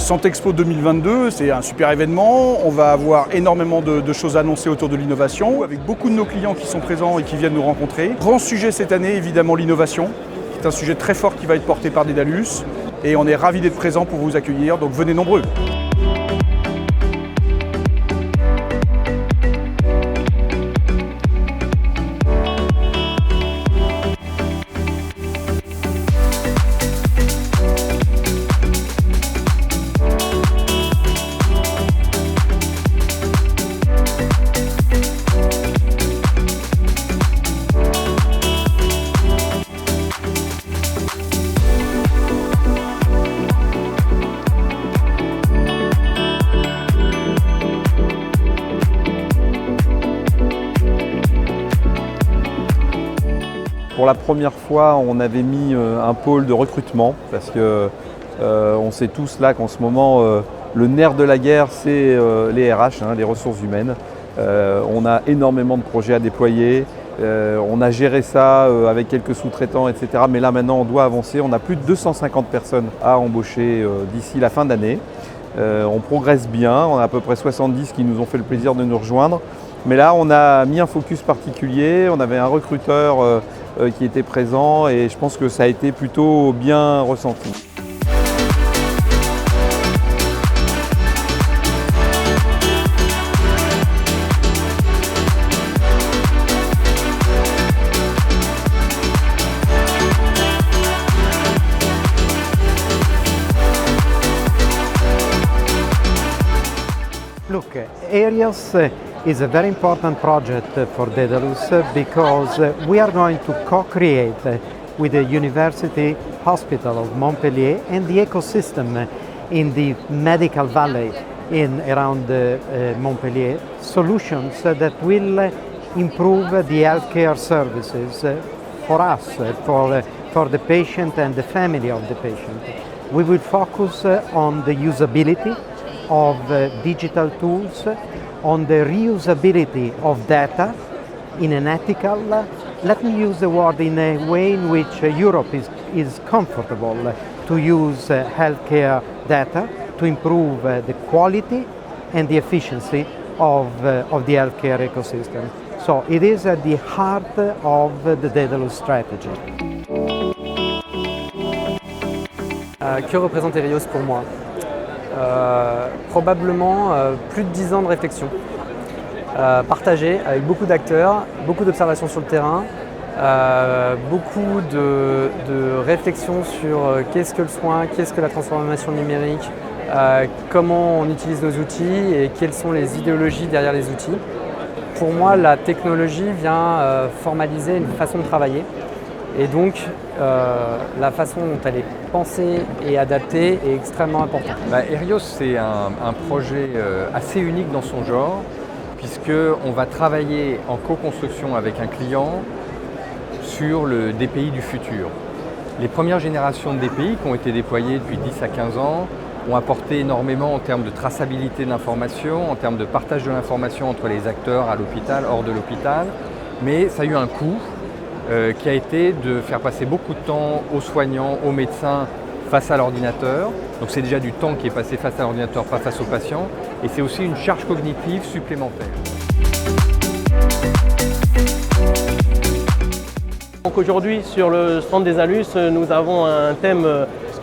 Santexpo 2022, c'est un super événement. On va avoir énormément de choses annoncées autour de l'innovation, avec beaucoup de nos clients qui sont présents et qui viennent nous rencontrer. Grand sujet cette année, évidemment, l'innovation, qui est un sujet très fort qui va être porté par Daedalus. Et on est ravis d'être présents pour vous accueillir, donc venez nombreux. Pour la première fois, on avait mis un pôle de recrutement parce que on sait tous là qu'en ce moment, le nerf de la guerre, c'est les RH, les ressources humaines. On a énormément de projets à déployer. On a géré ça avec quelques sous-traitants, etc. Mais là maintenant, on doit avancer. On a plus de 250 personnes à embaucher d'ici la fin d'année. On progresse bien. On a à peu près 70 qui nous ont fait le plaisir de nous rejoindre. Mais là, on a mis un focus particulier. On avait un recruteur qui était présent et je pense que ça a été plutôt bien ressenti. Look, Aerios is a very important project for Daedalus because we are going to co-create with the University Hospital of Montpellier and the ecosystem in the medical valley around Montpellier solutions that will improve the healthcare services for us, for the patient and the family of the patient. We will focus on the usability of digital tools, on the reusability of data in an ethical, let me use the word in a way in which Europe is comfortable to use healthcare data to improve the quality and the efficiency of the healthcare ecosystem. So it is at the heart of the Daedalus strategy. Que représente Aerios pour moi? Probablement plus de 10 ans de réflexion partagée avec beaucoup d'acteurs, beaucoup d'observations sur le terrain, beaucoup de réflexions sur qu'est-ce que le soin, qu'est-ce que la transformation numérique, comment on utilise nos outils et quelles sont les idéologies derrière les outils. Pour moi, la technologie vient formaliser une façon de travailler. Et donc, la façon dont elle est pensée et adaptée est extrêmement importante. Aerios, c'est un projet assez unique dans son genre, puisqu'on va travailler en co-construction avec un client sur le DPI du futur. Les premières générations de DPI qui ont été déployées depuis 10 à 15 ans ont apporté énormément en termes de traçabilité de l'information, en termes de partage de l'information entre les acteurs à l'hôpital, hors de l'hôpital, mais ça a eu un coût. Qui a été de faire passer beaucoup de temps aux soignants, aux médecins face à l'ordinateur. Donc c'est déjà du temps qui est passé face à l'ordinateur, pas face aux patients. Et c'est aussi une charge cognitive supplémentaire. Donc aujourd'hui sur le stand des Daedalus, nous avons un thème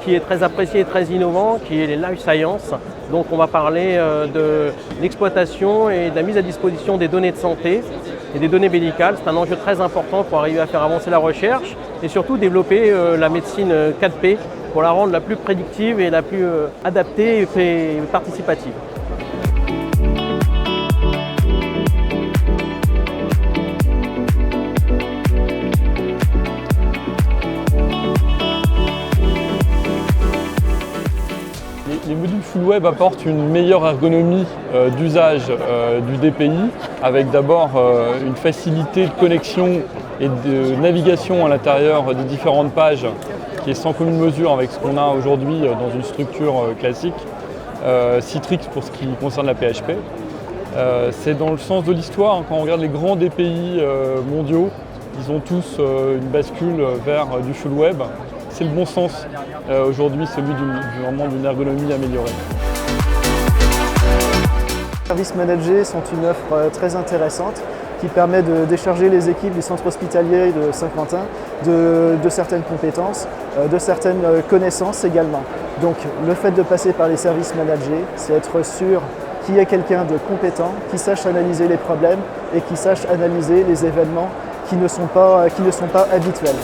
qui est très apprécié et très innovant, qui est les life science. Donc on va parler de l'exploitation et de la mise à disposition des données de santé et des données médicales. C'est un enjeu très important pour arriver à faire avancer la recherche et surtout développer la médecine 4P pour la rendre la plus prédictive et la plus adaptée et participative. Les modules full web apportent une meilleure ergonomie d'usage du DPI, avec d'abord une facilité de connexion et de navigation à l'intérieur des différentes pages qui est sans commune mesure avec ce qu'on a aujourd'hui dans une structure classique. Citrix pour ce qui concerne la PHP. C'est dans le sens de l'histoire, quand on regarde les grands DPI mondiaux, ils ont tous une bascule vers du full web. c'est le bon sens aujourd'hui, celui vraiment d'une ergonomie améliorée. Les services managés sont une offre très intéressante qui permet de décharger les équipes du centre hospitalier de Saint-Quentin de certaines compétences, de certaines connaissances également. Donc le fait de passer par les services managés, c'est être sûr qu'il y ait quelqu'un de compétent, qui sache analyser les problèmes et qui sache analyser les événements qui ne sont pas habituels.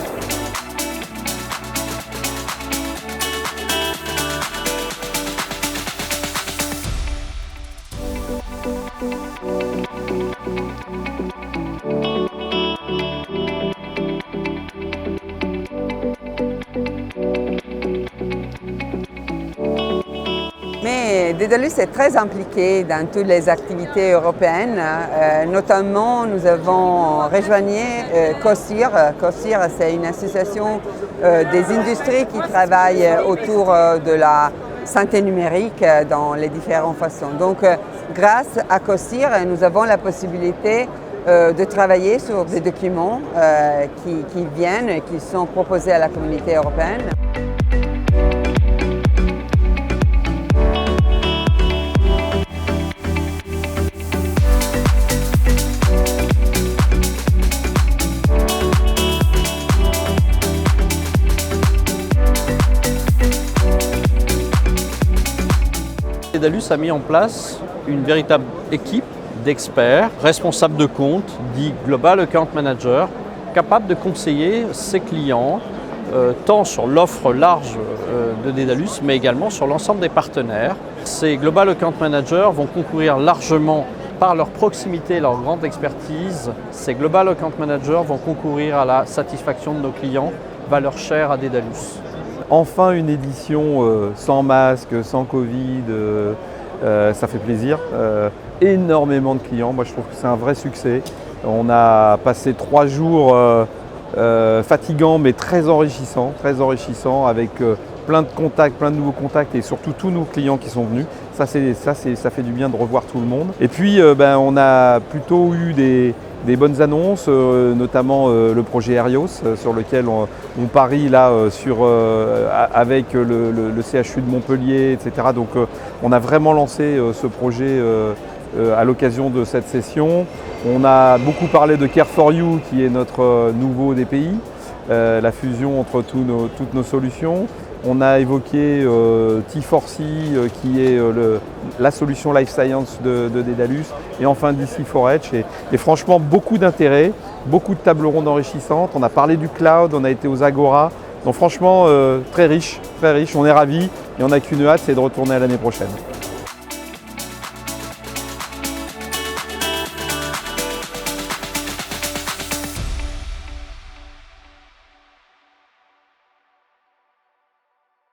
Mais Daedalus est très impliqué dans toutes les activités européennes. Notamment, nous avons rejoint COSIR. COSIR, c'est une association des industries qui travaillent autour de la santé numérique dans les différentes façons. Donc, grâce à COSIR, nous avons la possibilité de travailler sur des documents qui viennent et qui sont proposés à la communauté européenne. Daedalus a mis en place une véritable équipe d'experts, responsables de compte, dit Global Account Manager, capables de conseiller ses clients tant sur l'offre large de Daedalus, mais également sur l'ensemble des partenaires. Ces Global Account Managers vont concourir largement par leur proximité et leur grande expertise. Ces Global Account Managers vont concourir à la satisfaction de nos clients, valeur chère à Daedalus. Enfin une édition sans masque, sans Covid, ça fait plaisir. Énormément de clients, moi je trouve que c'est un vrai succès. On a passé 3 jours fatigants mais très enrichissants avec plein de contacts, plein de nouveaux contacts et surtout tous nos clients qui sont venus. Ça fait du bien de revoir tout le monde. Et puis on a plutôt eu des bonnes annonces, notamment le projet Aerios sur lequel on parie là avec le CHU de Montpellier, etc. Donc on a vraiment lancé ce projet à l'occasion de cette session. On a beaucoup parlé de Care4You qui est notre nouveau DPI, la fusion entre toutes nos solutions. On a évoqué T4C qui est la solution Life Science de Daedalus et enfin DC4H et franchement beaucoup d'intérêt, beaucoup de tables rondes enrichissantes. On a parlé du cloud, on a été aux Agora, donc franchement très riche, on est ravis et on n'a qu'une hâte, c'est de retourner à l'année prochaine.